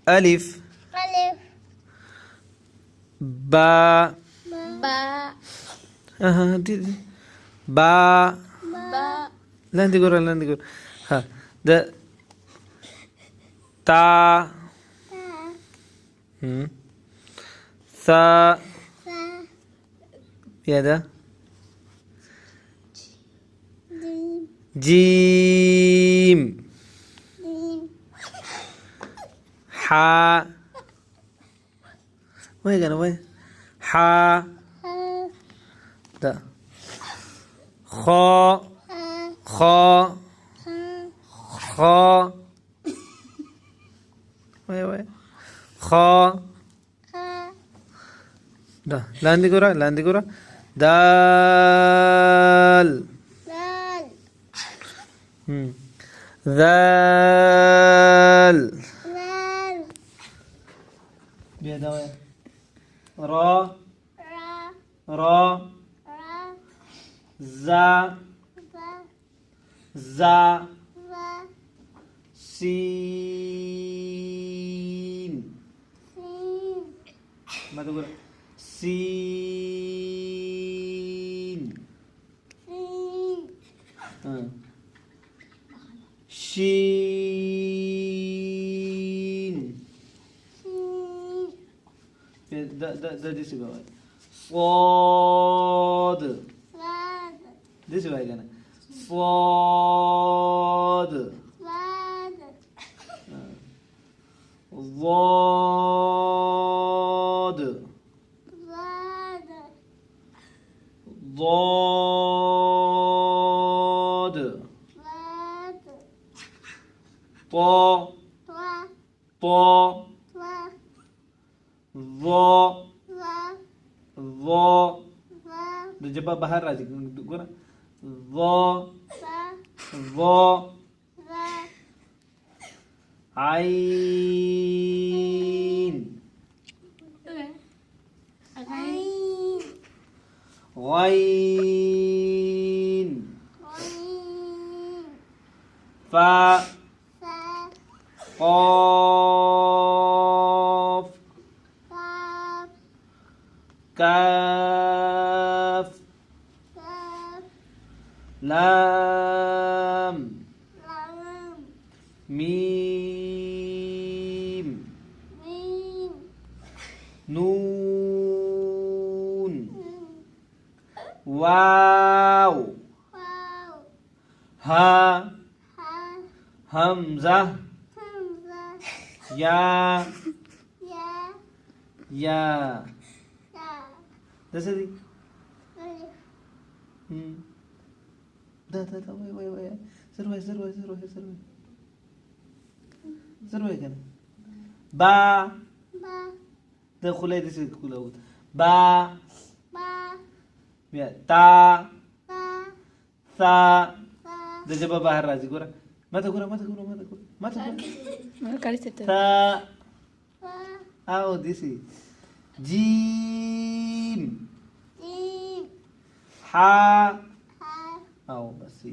ألف ألف باء باء دي باء باء لا عندي قرأ لا عندي قرأ ها ده تا ثا يا ده جيم حا وين كان وين حا ده خا خا خا وين خا ده لا عندي قرأ لا عندي قرأ دال ذال بيدا وين را را زا زا سين ما تقول سين شين ده دي سبعة صاد دي سبعة كنا صاد ضاد ضاد طا طا ظا ظا ده جبا بحر راجع guna ظا ظا عين غين فا قاف كاف لام ميم نون واو ها همزة يا يا ده سدي ده وي سروي كان با ده خلاه دي سدي خلاه با يا تا ثا ده جبا بحر راجي كورا ما تقول ثا أو ديسي جيم حا أو بس